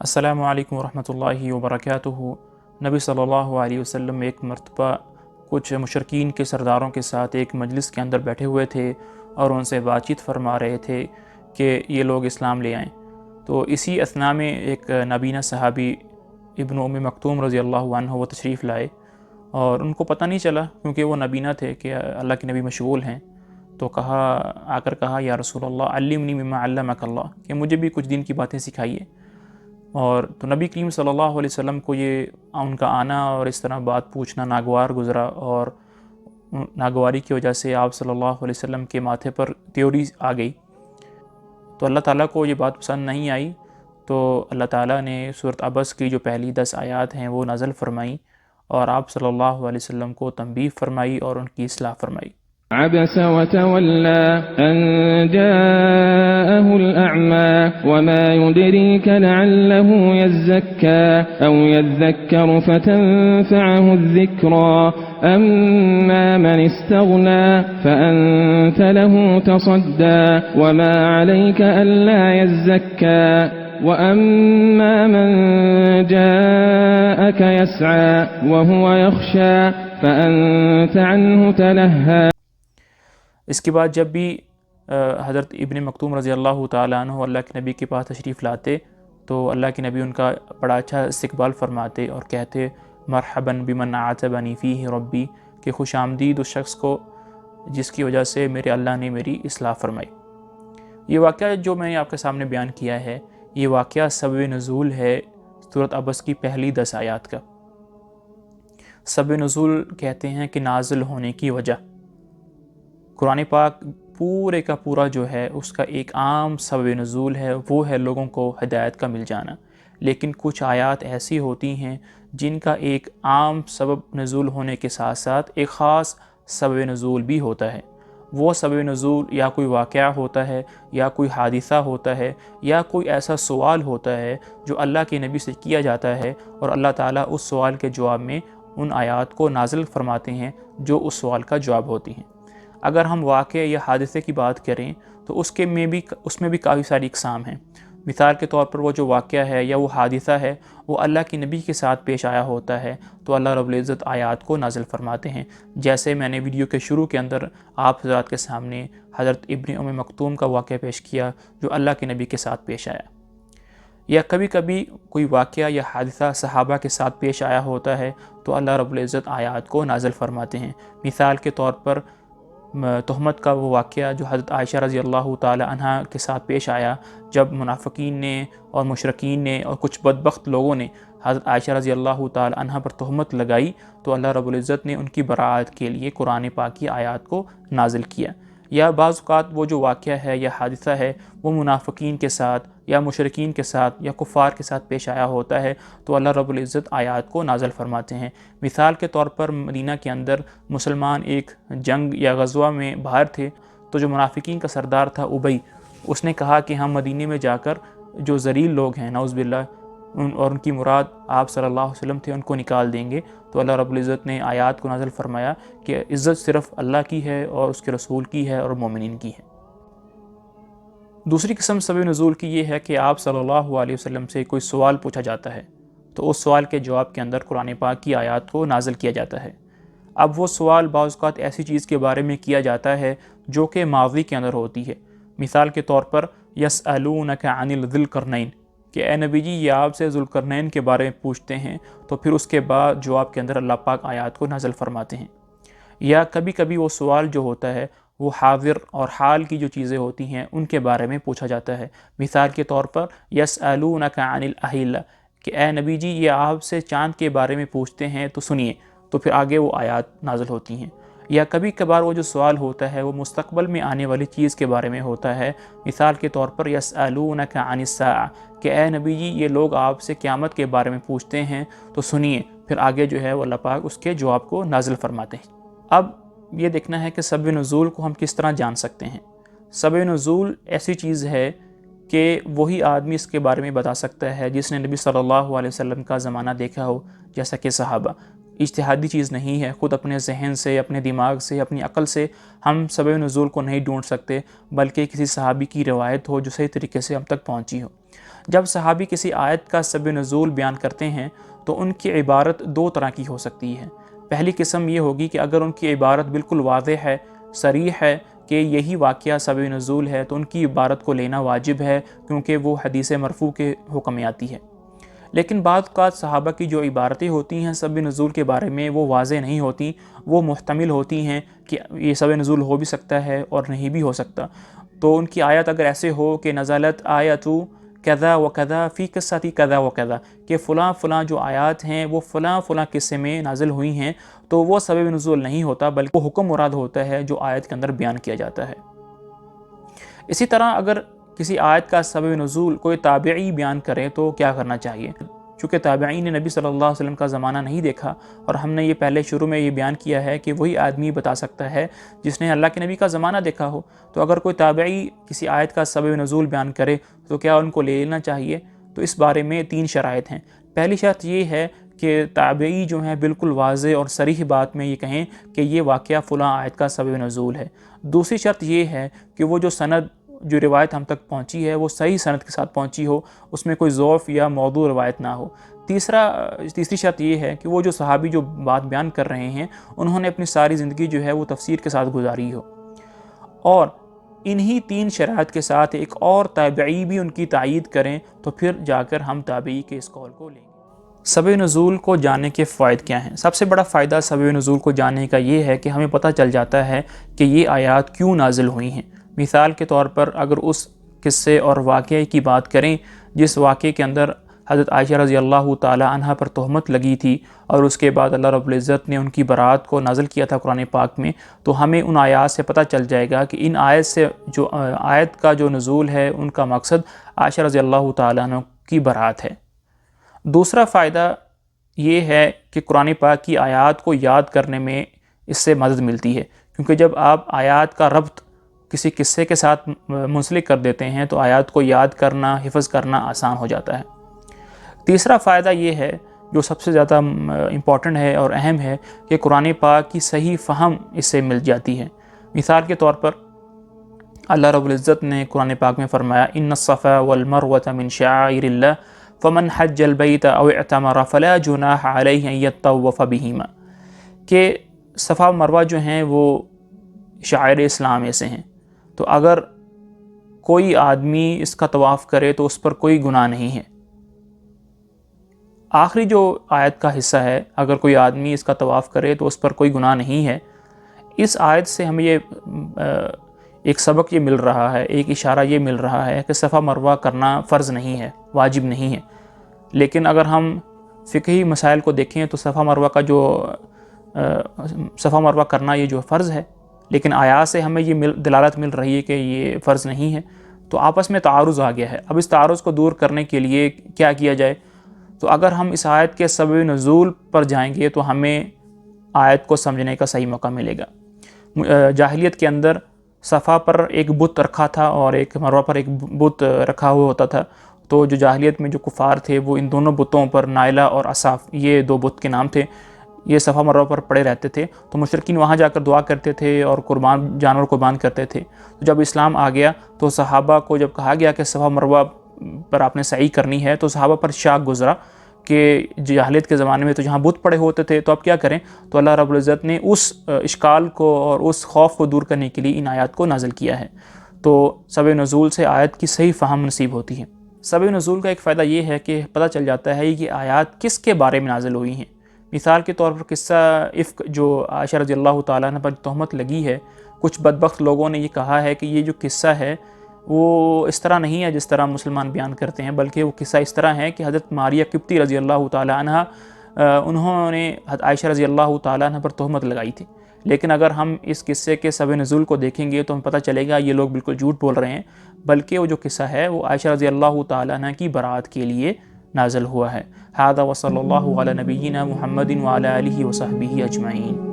السلام علیکم ورحمۃ اللہ وبرکاتہ۔ نبی صلی اللہ علیہ وسلم ایک مرتبہ کچھ مشرکین کے سرداروں کے ساتھ ایک مجلس کے اندر بیٹھے ہوئے تھے اور ان سے بات چیت فرما رہے تھے کہ یہ لوگ اسلام لے آئیں۔ تو اسی اثناء میں ایک نابینا صحابی ابن ام مکتوم رضی اللہ عنہ وہ تشریف لائے، اور ان کو پتہ نہیں چلا کیونکہ وہ نابینا تھے کہ اللہ کے نبی مشغول ہیں، تو آ کر کہا یا رسول اللہ علمنی مما علمک اللہ، کہ مجھے بھی کچھ دین کی باتیں سکھائیے۔ اور تو نبی کریم صلی اللہ علیہ وسلم کو یہ ان کا آنا اور اس طرح بات پوچھنا ناگوار گزرا، اور ناگواری کی وجہ سے آپ صلی اللہ علیہ وسلم کے ماتھے پر تیوری آ گئی۔ تو اللہ تعالیٰ کو یہ بات پسند نہیں آئی، تو اللہ تعالیٰ نے سورۃ عبس کی جو پہلی 10 آیات ہیں وہ نازل فرمائیں، اور آپ صلی اللہ علیہ وسلم کو تنبیہ فرمائی اور ان کی اصلاح فرمائی۔ عبس وتولى أن جاءه الأعمى وما يدريك لعله يزكى أو يذكر فتنفعه الذكرى أما من استغنى فأنت له تصدى وما عليك ألا يزكى وأما من جاءك يسعى وهو يخشى فأنت عنه تلهى۔ اس کے بعد جب بھی حضرت ابن مکتوم رضی اللہ تعالیٰ عنہ اللہ کے نبی کے پاس تشریف لاتے تو اللہ کے نبی ان کا بڑا اچھا استقبال فرماتے اور کہتے مرحباً بمن عاتبنی فیہ ربی، کہ خوش آمدید اس شخص کو جس کی وجہ سے میرے اللہ نے میری اصلاح فرمائی۔ یہ واقعہ جو میں نے آپ کے سامنے بیان کیا ہے، یہ واقعہ سبب نزول ہے سورۃ عبس کی پہلی 10 آیات کا۔ سبب نزول کہتے ہیں کہ نازل ہونے کی وجہ۔ قرآن پاک پورے کا پورا جو ہے اس کا ایک عام سبب نزول ہے، وہ ہے لوگوں کو ہدایت کا مل جانا، لیکن کچھ آیات ایسی ہوتی ہیں جن کا ایک عام سبب نزول ہونے کے ساتھ ساتھ ایک خاص سبب نزول بھی ہوتا ہے۔ وہ سبب نزول یا کوئی واقعہ ہوتا ہے، یا کوئی حادثہ ہوتا ہے، یا کوئی ایسا سوال ہوتا ہے جو اللہ کے نبی سے کیا جاتا ہے، اور اللہ تعالیٰ اس سوال کے جواب میں ان آیات کو نازل فرماتے ہیں جو اس سوال کا جواب ہوتی ہیں۔ اگر ہم واقعہ یا حادثے کی بات کریں تو اس میں بھی کافی ساری اقسام ہیں۔ مثال کے طور پر وہ جو واقعہ ہے یا وہ حادثہ ہے وہ اللہ کی نبی کے ساتھ پیش آیا ہوتا ہے تو اللہ رب العزت آیات کو نازل فرماتے ہیں، جیسے میں نے ویڈیو کے شروع کے اندر آپ حضرات کے سامنے حضرت ابن ام مکتوم کا واقعہ پیش کیا جو اللہ کے نبی کے ساتھ پیش آیا۔ یا کبھی کبھی کوئی واقعہ یا حادثہ صحابہ کے ساتھ پیش آیا ہوتا ہے تو اللہ رب العزت آیات کو نازل فرماتے ہیں۔ مثال کے طور پر تہمت کا وہ واقعہ جو حضرت عائشہ رضی اللہ تعالی عنہ کے ساتھ پیش آیا، جب منافقین نے اور مشرکین نے اور کچھ بدبخت لوگوں نے حضرت عائشہ رضی اللہ تعالی عنہ پر تہمت لگائی تو اللہ رب العزت نے ان کی برآت کے لیے قرآن پاک کی آیات کو نازل کیا۔ یا بعض اوقات وہ جو واقعہ ہے یا حادثہ ہے وہ منافقین کے ساتھ یا مشرکین کے ساتھ یا کفار کے ساتھ پیش آیا ہوتا ہے تو اللہ رب العزت آیات کو نازل فرماتے ہیں۔ مثال کے طور پر مدینہ کے اندر مسلمان ایک جنگ یا غزوہ میں باہر تھے، تو جو منافقین کا سردار تھا ابی، اس نے کہا کہ ہم مدینے میں جا کر جو ذلیل لوگ ہیں نعوذ باللہ اور ان کی مراد آپ صلی اللہ علیہ وسلم تھے ان کو نکال دیں گے، تو اللہ رب العزت نے آیات کو نازل فرمایا کہ عزت صرف اللہ کی ہے اور اس کے رسول کی ہے اور مومنین کی ہے۔ دوسری قسم سبب نزول کی یہ ہے کہ آپ صلی اللہ علیہ وسلم سے کوئی سوال پوچھا جاتا ہے تو اس سوال کے جواب کے اندر قرآن پاک کی آیات کو نازل کیا جاتا ہے۔ اب وہ سوال بعض اوقات ایسی چیز کے بارے میں کیا جاتا ہے جو کہ ماضی کے اندر ہوتی ہے۔ مثال کے طور پر یسألونک عن ذی القرنین، کہ اے نبی جی یہ آپ سے ذوالقرنین کے بارے میں پوچھتے ہیں، تو پھر اس کے بعد جواب کے اندر اللہ پاک آیات کو نازل فرماتے ہیں۔ یا کبھی کبھی وہ سوال جو ہوتا ہے وہ حاضر اور حال کی جو چیزیں ہوتی ہیں ان کے بارے میں پوچھا جاتا ہے۔ مثال کے طور پر یسألونک عن الاہلہ، کہ اے نبی جی یہ آپ سے چاند کے بارے میں پوچھتے ہیں تو سنیے، تو پھر آگے وہ آیات نازل ہوتی ہیں۔ یا کبھی کبھار وہ جو سوال ہوتا ہے وہ مستقبل میں آنے والی چیز کے بارے میں ہوتا ہے۔ مثال کے طور پر یسألونک عن الساعہ، کہ اے نبی جی یہ لوگ آپ سے قیامت کے بارے میں پوچھتے ہیں تو سنیے، پھر آگے جو ہے وہ اللہ پاک اس کے جواب کو نازل فرماتے ہیں۔ اب یہ دیکھنا ہے کہ سبب نزول کو ہم کس طرح جان سکتے ہیں۔ سبب نزول ایسی چیز ہے کہ وہی آدمی اس کے بارے میں بتا سکتا ہے جس نے نبی صلی اللہ علیہ وسلم کا زمانہ دیکھا ہو، جیسا کہ صحابہ۔ اجتہادی چیز نہیں ہے، خود اپنے ذہن سے، اپنے دماغ سے، اپنی عقل سے ہم سبب نزول کو نہیں ڈھونڈ سکتے، بلکہ کسی صحابی کی روایت ہو جو صحیح طریقے سے ہم تک پہنچی ہو۔ جب صحابی کسی آیت کا سبب نزول بیان کرتے ہیں تو ان کی عبارت دو طرح کی ہو سکتی ہے۔ پہلی قسم یہ ہوگی کہ اگر ان کی عبارت بالکل واضح ہے، صریح ہے کہ یہی واقعہ سبب نزول ہے، تو ان کی عبارت کو لینا واجب ہے، کیونکہ وہ حدیث مرفوع کے حکم میں آتی ہے۔ لیکن بعض اوقات صحابہ کی جو عبارتیں ہوتی ہیں سبب نزول کے بارے میں، وہ واضح نہیں ہوتی، وہ محتمل ہوتی ہیں کہ یہ سبب نزول ہو بھی سکتا ہے اور نہیں بھی ہو سکتا۔ تو ان کی آیت اگر ایسے ہو کہ نزلت آیت کذا و کذا فی قصۃ کذا و کذا، کہ فلاں فلاں جو آیات ہیں وہ فلاں فلاں قصے میں نازل ہوئی ہیں، تو وہ سبب نزول نہیں ہوتا، بلکہ وہ حکم مراد ہوتا ہے جو آیت کے اندر بیان کیا جاتا ہے۔ اسی طرح اگر کسی آیت کا سبب نزول کوئی تابعی بیان کرے تو کیا کرنا چاہیے؟ چونکہ تابعین نے نبی صلی اللہ علیہ وسلم کا زمانہ نہیں دیکھا، اور ہم نے یہ پہلے شروع میں یہ بیان کیا ہے کہ وہی آدمی بتا سکتا ہے جس نے اللہ کے نبی کا زمانہ دیکھا ہو۔ تو اگر کوئی تابعی کسی آیت کا سبب نزول بیان کرے تو کیا ان کو لے لینا چاہیے؟ تو اس بارے میں 3 شرائط ہیں۔ پہلی شرط یہ ہے کہ تابعی جو ہیں بالکل واضح اور صریح بات میں یہ کہیں کہ یہ واقعہ فلاں آیت کا سبب نزول ہے۔ دوسری شرط یہ ہے کہ وہ جو روایت ہم تک پہنچی ہے وہ صحیح سند کے ساتھ پہنچی ہو، اس میں کوئی ضعف یا موضوع روایت نہ ہو۔ تیسری شرط یہ ہے کہ وہ جو صحابی جو بات بیان کر رہے ہیں انہوں نے اپنی ساری زندگی جو ہے وہ تفسیر کے ساتھ گزاری ہو۔ اور انہی 3 شرائط کے ساتھ ایک اور تابعی بھی ان کی تائید کریں تو پھر جا کر ہم تابعی کے اس قول کو لیں گے۔ سبب نزول کو جاننے کے فوائد کیا ہیں؟ سب سے بڑا فائدہ سبب نزول کو جاننے کا یہ ہے کہ ہمیں پتہ چل جاتا ہے کہ یہ آیات کیوں نازل ہوئی ہیں۔ مثال کے طور پر اگر اس قصے اور واقعے کی بات کریں جس واقعے کے اندر حضرت عائشہ رضی اللہ تعالی عنہ پر تہمت لگی تھی، اور اس کے بعد اللہ رب العزت نے ان کی برات کو نازل کیا تھا قرآن پاک میں، تو ہمیں ان آیات سے پتہ چل جائے گا کہ ان آیت کا جو نزول ہے ان کا مقصد عائشہ رضی اللہ تعالی عنہ کی برات ہے۔ دوسرا فائدہ یہ ہے کہ قرآن پاک کی آیات کو یاد کرنے میں اس سے مدد ملتی ہے، کیونکہ جب آپ آیات کا ربط کسی قصے کے ساتھ منسلک کر دیتے ہیں تو آیات کو یاد کرنا، حفظ کرنا آسان ہو جاتا ہے۔ تیسرا فائدہ یہ ہے جو سب سے زیادہ امپورٹنٹ ہے اور اہم ہے کہ قرآن پاک کی صحیح فہم اس سے مل جاتی ہے۔ مثال کے طور پر اللہ رب العزت نے قرآن پاک میں فرمایا ان الصفا والمروۃ من شعائر اللہ فمن حج البیت او اعتمر فلا جناح علیہ ان یطوف بہما، کہ صفا و مروہ جو ہیں وہ شعائر اسلام میں سے ہیں، تو اگر کوئی آدمی اس کا طواف کرے تو اس پر کوئی گناہ نہیں ہے۔ آخری جو آیت کا حصہ ہے، اگر کوئی آدمی اس کا طواف کرے تو اس پر کوئی گناہ نہیں ہے، اس آیت سے ہمیں یہ ایک سبق یہ مل رہا ہے، ایک اشارہ یہ مل رہا ہے کہ صفا مروہ کرنا فرض نہیں ہے، واجب نہیں ہے۔ لیکن اگر ہم فقہی مسائل کو دیکھیں تو صفا مروہ کرنا یہ جو فرض ہے، لیکن آیات سے ہمیں یہ دلالت مل رہی ہے کہ یہ فرض نہیں ہے، تو آپس میں تعارض آ گیا ہے۔ اب اس تعارض کو دور کرنے کے لیے کیا کیا جائے؟ تو اگر ہم اس آیت کے سبب نزول پر جائیں گے تو ہمیں آیت کو سمجھنے کا صحیح موقع ملے گا۔ جاہلیت کے اندر صفا پر ایک بت رکھا تھا اور ایک مروہ پر ایک بت رکھا ہوا ہوتا تھا، تو جو جاہلیت میں جو کفار تھے وہ ان دونوں بتوں پر، نائلہ اور اصاف، یہ 2 بت کے نام تھے، یہ صفا مروہ پر پڑے رہتے تھے، تو مشرکین وہاں جا کر دعا کرتے تھے اور جانور قربان کرتے تھے۔ جب اسلام آ گیا تو صحابہ کو جب کہا گیا کہ صفا مروہ پر آپ نے سعی کرنی ہے، تو صحابہ پر شاک گزرا کہ جاہلیت کے زمانے میں تو جہاں بت پڑے ہوتے تھے تو اب کیا کریں؟ تو اللہ رب العزت نے اس اشکال کو اور اس خوف کو دور کرنے کے لیے ان آیات کو نازل کیا ہے۔ تو سبب نزول سے آیت کی صحیح فہم نصیب ہوتی ہے۔ سبب نزول کا ایک فائدہ یہ ہے کہ پتہ چل جاتا ہے کہ آیات کس کے بارے میں نازل ہوئی ہیں۔ مثال کے طور پر قصہ افک جو عائشہ رضی اللہ تعالیٰ عنہ پر تہمت لگی ہے، کچھ بدبخت لوگوں نے یہ کہا ہے کہ یہ جو قصہ ہے وہ اس طرح نہیں ہے جس طرح مسلمان بیان کرتے ہیں، بلکہ وہ قصہ اس طرح ہے کہ حضرت ماریہ قبطی رضی اللہ تعالیٰ عنہ انہوں نے عائشہ رضی اللہ تعالیٰ عنہ پر تہمت لگائی تھی۔ لیکن اگر ہم اس قصے کے سبب نزول کو دیکھیں گے تو ہمیں پتہ چلے گا یہ لوگ بالکل جھوٹ بول رہے ہیں، بلکہ وہ جو قصہ ہے وہ عائشہ رضی اللہ تعالیٰ عنہ کی برات کے لیے نازل ہوا ہے۔ ھذا وصلی اللہ علی نبینا محمد وعلی آلہ وصحبہ اجمعین۔